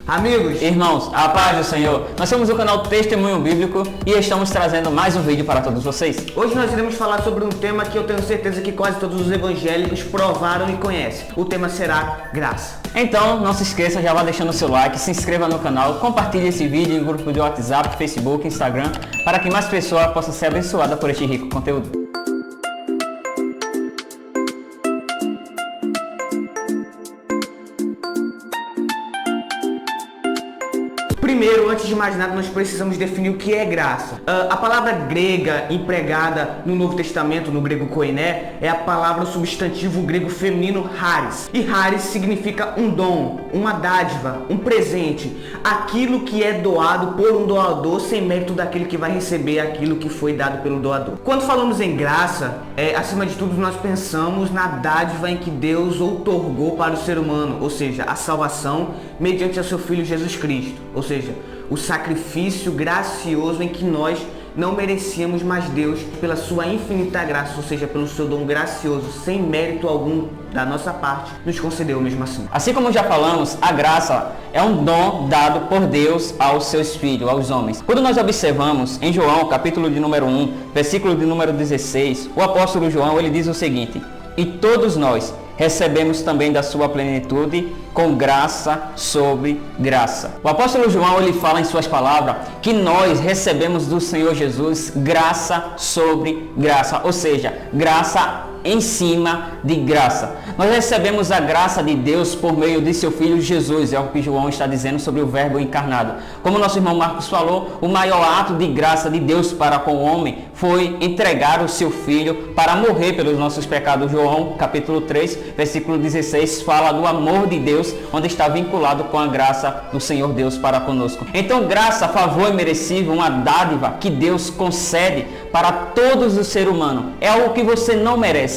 Amigos, Irmãos, a paz do Senhor. Nós somos o canal Testemunho Bíblico e estamos trazendo mais um vídeo para todos vocês. hoje nós iremos falar sobre um tema que eu tenho certeza que quase todos os evangélicos provaram e conhecem. O tema será graça. Então, não se esqueça, já vá deixando o seu like, se inscreva no canal, compartilhe esse vídeo em grupo de WhatsApp, Facebook, Instagram, para que mais pessoas possam ser abençoadas por este rico conteúdo. Primeiro, antes de mais nada, nós precisamos definir o que é graça. A palavra grega empregada no Novo Testamento, no grego koiné, é a palavra substantivo grego feminino charis. E charis significa um dom, uma dádiva, um presente, aquilo que é doado por um doador sem mérito daquele que vai receber aquilo que foi dado pelo doador. Quando falamos em graça, acima de tudo nós pensamos na dádiva em que Deus outorgou para o ser humano, ou seja, a salvação mediante o seu Filho Jesus Cristo, ou seja, o sacrifício gracioso em que nós não merecíamos, mas Deus, pela sua infinita graça, ou seja, pelo seu dom gracioso, sem mérito algum da nossa parte, nos concedeu mesmo assim. Assim como já falamos, a graça é um dom dado por Deus aos seus filhos, aos homens. Quando nós observamos em João, capítulo de número 1, versículo de número 16, o apóstolo João, ele diz o seguinte: e todos nós recebemos também da sua plenitude com graça sobre graça. O apóstolo João, ele fala em suas palavras que nós recebemos do Senhor Jesus graça sobre graça, ou seja, graça em cima de graça. Nós recebemos a graça de Deus por meio de seu Filho Jesus, é o que João está dizendo sobre o verbo encarnado. Como nosso irmão Marcos falou, o maior ato de graça de Deus para com o homem foi entregar o seu Filho para morrer pelos nossos pecados. João capítulo 3, versículo 16, fala do amor de Deus, onde está vinculado com a graça do Senhor Deus para conosco. Então, graça, favor imerecido, uma dádiva que Deus concede para todos os seres humanos. É algo que você não merece.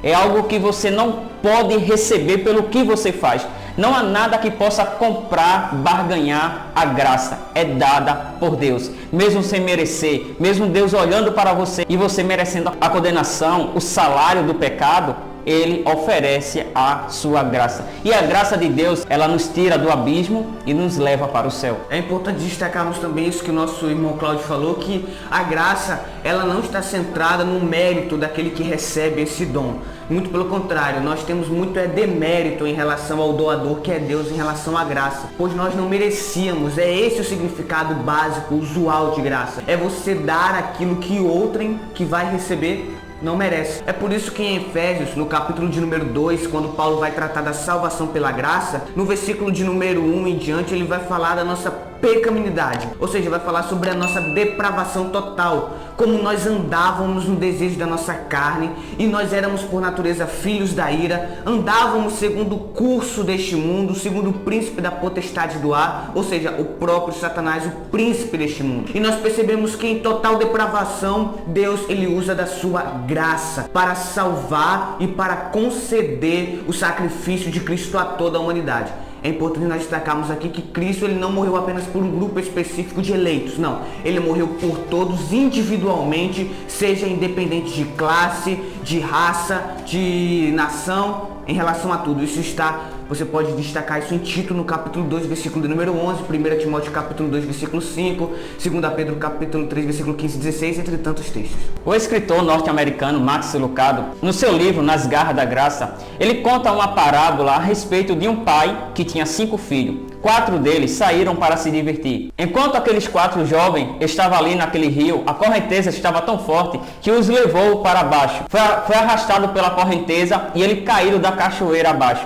É algo que você não pode receber pelo que você faz. Não há nada que possa comprar, barganhar a graça. É dada por Deus, mesmo sem merecer, mesmo Deus olhando para você e você merecendo a condenação, o salário do pecado, Ele oferece a sua graça. E a graça de Deus, ela nos tira do abismo e nos leva para o céu. É importante destacarmos também isso que o nosso irmão Cláudio falou, que a graça, ela não está centrada no mérito daquele que recebe esse dom. Muito pelo contrário, nós temos muito demérito em relação ao doador, que é Deus, em relação à graça. Pois nós não merecíamos. É esse o significado básico, usual de graça. É você dar aquilo que outrem que vai receber não merece. É por isso que em Efésios, no capítulo de número 2, quando Paulo vai tratar da salvação pela graça, no versículo de número 1 em diante, ele vai falar da nossa pecaminosidade, ou seja, vai falar sobre a nossa depravação total, como nós andávamos no desejo da nossa carne, e nós éramos por natureza filhos da ira, andávamos segundo o curso deste mundo, segundo o príncipe da potestade do ar, ou seja, o próprio Satanás, o príncipe deste mundo. E nós percebemos que em total depravação, Deus, ele usa da sua graça para salvar e para conceder o sacrifício de Cristo a toda a humanidade. É importante nós destacarmos aqui que Cristo, ele não morreu apenas por um grupo específico de eleitos, não. Ele morreu por todos individualmente, seja independente de classe, de raça, de nação, em relação a tudo. Isso está, você pode destacar isso em Tito, no capítulo 2, versículo de número 11, 1 Timóteo, capítulo 2, versículo 5, 2 Pedro, capítulo 3, versículo 15 e 16, entre tantos textos. O escritor norte-americano Max Lucado, no seu livro Nas Garras da Graça, ele conta uma parábola a respeito de um pai que tinha 5 filhos. 4 deles saíram para se divertir. Enquanto aqueles 4 jovens estavam ali naquele rio, a correnteza estava tão forte que os levou para baixo. Foi arrastado pela correnteza e ele caiu da cachoeira abaixo.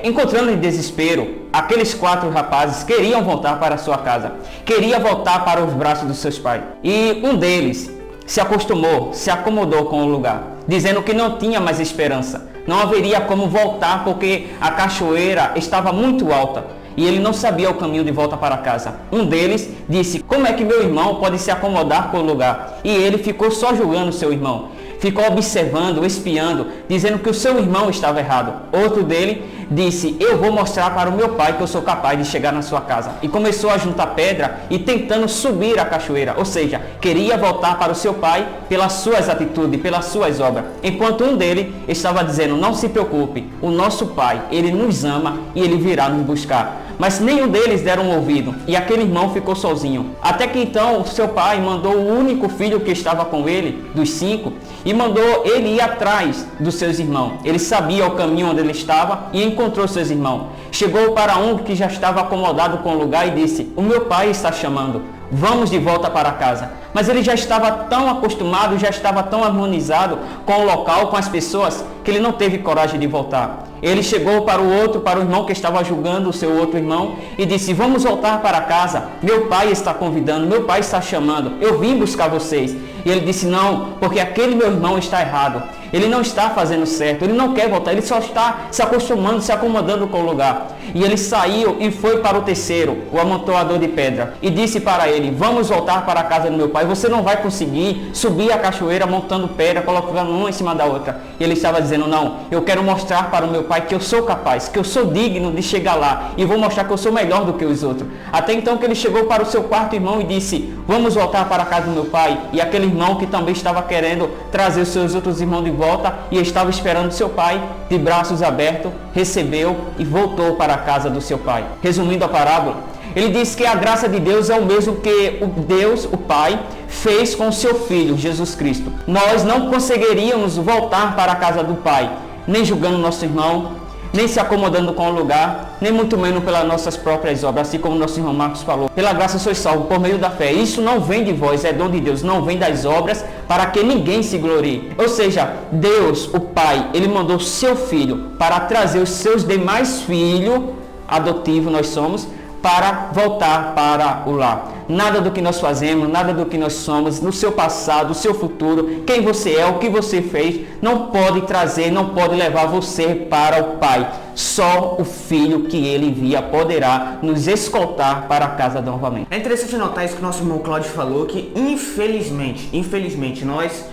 Encontrando em desespero, aqueles 4 rapazes queriam voltar para sua casa. Queriam voltar para os braços dos seus pais. E um deles se acostumou, se acomodou com o lugar, dizendo que não tinha mais esperança. Não haveria como voltar porque a cachoeira estava muito alta. E ele não sabia o caminho de volta para casa. Um deles disse: como é que meu irmão pode se acomodar com o lugar? E ele ficou só julgando seu irmão. Ficou observando, espiando, dizendo que o seu irmão estava errado. Outro dele disse: eu vou mostrar para o meu pai que eu sou capaz de chegar na sua casa. E começou a juntar pedra e tentando subir a cachoeira. Ou seja, queria voltar para o seu pai pelas suas atitudes, pelas suas obras. Enquanto um dele estava dizendo: não se preocupe, o nosso pai, ele nos ama e ele virá nos buscar. mas nenhum deles deram ouvido, e aquele irmão ficou sozinho. Até que então seu pai mandou o único filho que estava com ele, dos 5, e mandou ele ir atrás dos seus irmãos. Ele sabia o caminho onde ele estava e encontrou seus irmãos. Chegou para um que já estava acomodado com o lugar e disse: o meu pai está chamando, vamos de volta para casa. Mas ele já estava tão acostumado, já estava tão harmonizado com o local, com as pessoas, que ele não teve coragem de voltar. Ele chegou para o irmão que estava julgando o seu outro irmão e disse: vamos voltar para casa, meu pai está convidando, meu pai está chamando, eu vim buscar vocês. E ele disse: não, porque aquele meu irmão está errado, ele não está fazendo certo, ele não quer voltar, ele só está se acostumando, se acomodando com o lugar. E ele saiu e foi para o terceiro, o amontoador de pedra, e disse para ele: vamos voltar para a casa do meu pai, você não vai conseguir subir a cachoeira montando pedra, colocando uma em cima da outra. E ele estava dizendo: não, eu quero mostrar para o meu pai que eu sou capaz, que eu sou digno de chegar lá, e vou mostrar que eu sou melhor do que os outros. Até então que ele chegou para o seu quarto irmão e disse: vamos voltar para a casa do meu pai. E aquele irmão que também estava querendo trazer os seus outros irmãos de volta e estava esperando seu pai de braços abertos, recebeu e voltou para a casa do seu pai. Resumindo a parábola, ele diz que a graça de Deus é o mesmo que Deus, o Pai, fez com o seu Filho, Jesus Cristo. Nós não conseguiríamos voltar para a casa do Pai, nem julgando nosso irmão, nem se acomodando com o lugar, nem muito menos pelas nossas próprias obras, assim como nosso irmão Marcos falou. Pela graça sois salvos por meio da fé. Isso não vem de vós, é dom de Deus, não vem das obras, para que ninguém se glorie. Ou seja, Deus, o Pai, Ele mandou seu Filho para trazer os seus demais filhos, adotivos nós somos, para voltar para o lar. Nada do que nós fazemos, nada do que nós somos, no seu passado, no seu futuro, quem você é, o que você fez, não pode trazer, não pode levar você para o Pai. Só o Filho que Ele envia poderá nos escoltar para a casa novamente. É interessante notar isso que o nosso irmão Cláudio falou, que infelizmente nós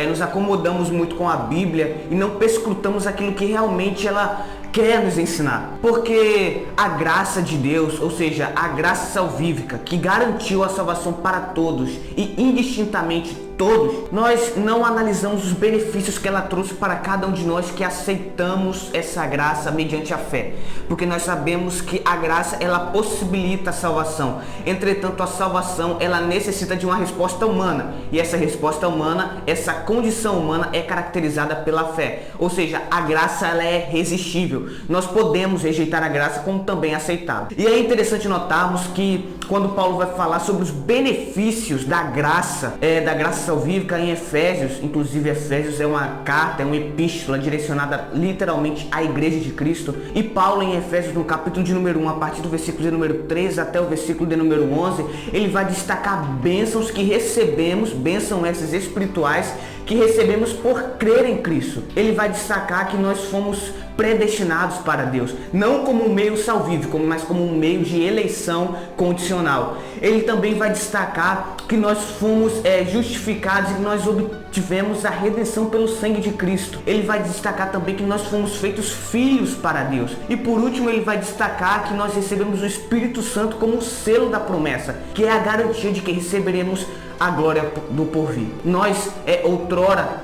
nos acomodamos muito com a Bíblia e não perscrutamos aquilo que realmente ela quer nos ensinar. Porque a graça de Deus, ou seja, a graça salvífica que garantiu a salvação para todos e indistintamente todos, nós não analisamos os benefícios que ela trouxe para cada um de nós que aceitamos essa graça mediante a fé, porque nós sabemos que a graça ela possibilita a salvação. Entretanto, a salvação ela necessita de uma resposta humana, e essa resposta humana, essa condição humana é caracterizada pela fé. Ou seja, a graça ela é resistível. Nós podemos rejeitar a graça como também aceitá-la. E é interessante notarmos que quando Paulo vai falar sobre os benefícios da graça salvífica em Efésios, inclusive Efésios é uma carta, é uma epístola direcionada literalmente à igreja de Cristo, e Paulo em Efésios no capítulo de número 1, a partir do versículo de número 3 até o versículo de número 11, ele vai destacar bênçãos que recebemos, bênçãos essas espirituais, que recebemos por crer em Cristo. Ele vai destacar que nós fomos predestinados para Deus, não como um meio salvífico, mas como um meio de eleição condicional. Ele também vai destacar que nós fomos justificados e nós obtivemos a redenção pelo sangue de Cristo. Ele vai destacar também que nós fomos feitos filhos para Deus. E por último, ele vai destacar que nós recebemos o Espírito Santo como selo da promessa, que é a garantia de que receberemos a glória do porvir. Nós, outrora,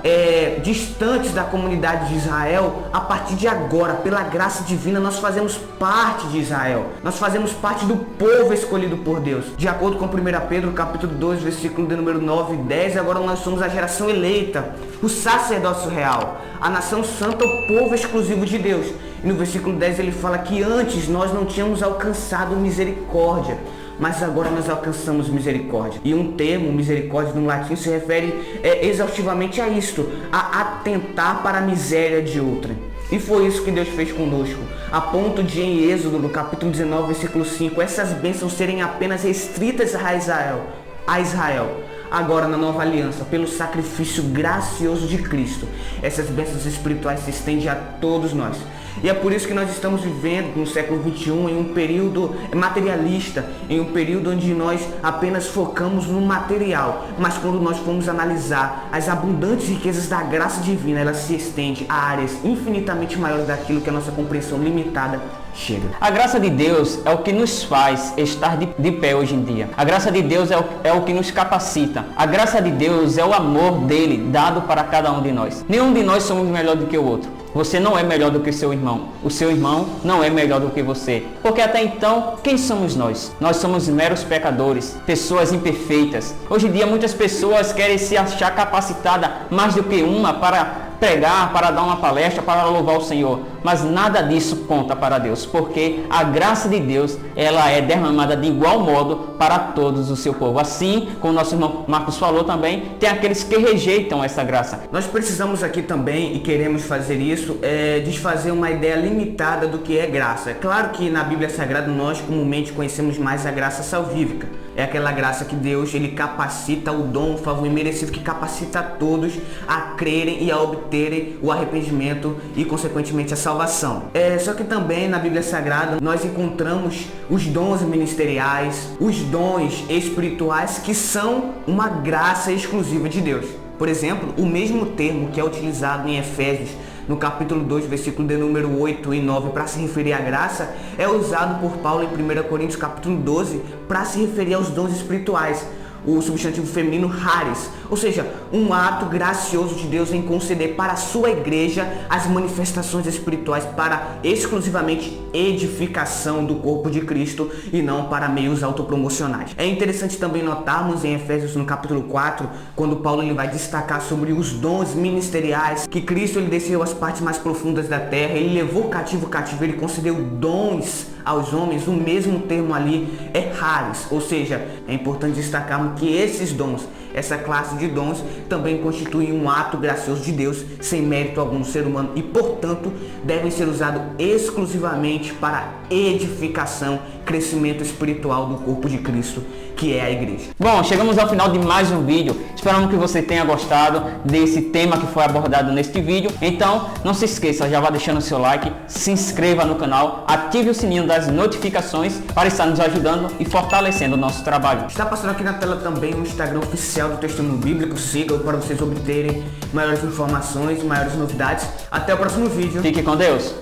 distantes da comunidade de Israel, a partir de agora, pela graça divina, nós fazemos parte de Israel. Nós fazemos parte do povo escolhido por Deus. De acordo com 1 Pedro, capítulo 2, versículo de número 9 e 10, agora nós somos a geração eleita, o sacerdócio real, a nação santa, o povo exclusivo de Deus. E no versículo 10 ele fala que antes nós não tínhamos alcançado misericórdia, mas agora nós alcançamos misericórdia. E um termo, misericórdia, no latim se refere exaustivamente a isto, a atentar para a miséria de outrem. E foi isso que Deus fez conosco, a ponto de em Êxodo, no capítulo 19, versículo 5, essas bênçãos serem apenas restritas a Israel. Agora, na nova aliança, pelo sacrifício gracioso de Cristo, essas bênçãos espirituais se estendem a todos nós. E é por isso que nós estamos vivendo no século XXI em um período materialista, em um período onde nós apenas focamos no material. Mas quando nós formos analisar as abundantes riquezas da graça divina, ela se estende a áreas infinitamente maiores daquilo que a nossa compreensão limitada chega. A graça de Deus é o que nos faz estar de pé hoje em dia. A graça de Deus é o que nos capacita. A graça de Deus é o amor dele dado para cada um de nós. Nenhum de nós somos melhor do que o outro. Você não é melhor do que seu irmão. O seu irmão não é melhor do que você. Porque até então, quem somos nós? Nós somos meros pecadores, pessoas imperfeitas. Hoje em dia, muitas pessoas querem se achar capacitada mais do que uma para pregar, para dar uma palestra, para louvar o Senhor. Mas nada disso conta para Deus, porque a graça de Deus, ela é derramada de igual modo para todos o seu povo. Assim, como o nosso irmão Marcos falou também, tem aqueles que rejeitam essa graça. Nós precisamos aqui também, e queremos fazer isso, desfazer uma ideia limitada do que é graça. É claro que na Bíblia Sagrada nós comumente conhecemos mais a graça salvífica. É aquela graça que Deus, ele capacita o dom, o favor imerecido que capacita a todos a crerem e a obterem o arrependimento e, consequentemente, a salvação. Só que também na Bíblia Sagrada nós encontramos os dons ministeriais, os dons espirituais que são uma graça exclusiva de Deus. Por exemplo, o mesmo termo que é utilizado em Efésios, no capítulo 2, versículo de número 8 e 9, para se referir à graça, é usado por Paulo em 1 Coríntios capítulo 12, para se referir aos dons espirituais. O substantivo feminino charis, ou seja, um ato gracioso de Deus em conceder para a sua igreja as manifestações espirituais para exclusivamente edificação do corpo de Cristo e não para meios autopromocionais. É interessante também notarmos em Efésios no capítulo 4, quando Paulo ele vai destacar sobre os dons ministeriais, que Cristo ele desceu às partes mais profundas da terra, ele levou cativo o cativeiro e concedeu dons aos homens. O mesmo termo ali é charis, ou seja, é importante destacarmos que esses dons, essa classe de dons, também constituem um ato gracioso de Deus, sem mérito algum do ser humano, e portanto devem ser usados exclusivamente para edificação, crescimento espiritual do corpo de Cristo, que é a igreja. Bom, chegamos ao final de mais um vídeo. Esperamos que você tenha gostado desse tema que foi abordado neste vídeo. Então, não se esqueça, já vá deixando o seu like, se inscreva no canal, ative o sininho das notificações para estar nos ajudando e fortalecendo o nosso trabalho. Está passando aqui na tela também o Instagram oficial do Testemunho Bíblico. Siga para vocês obterem maiores informações, maiores novidades. Até o próximo vídeo. Fique com Deus.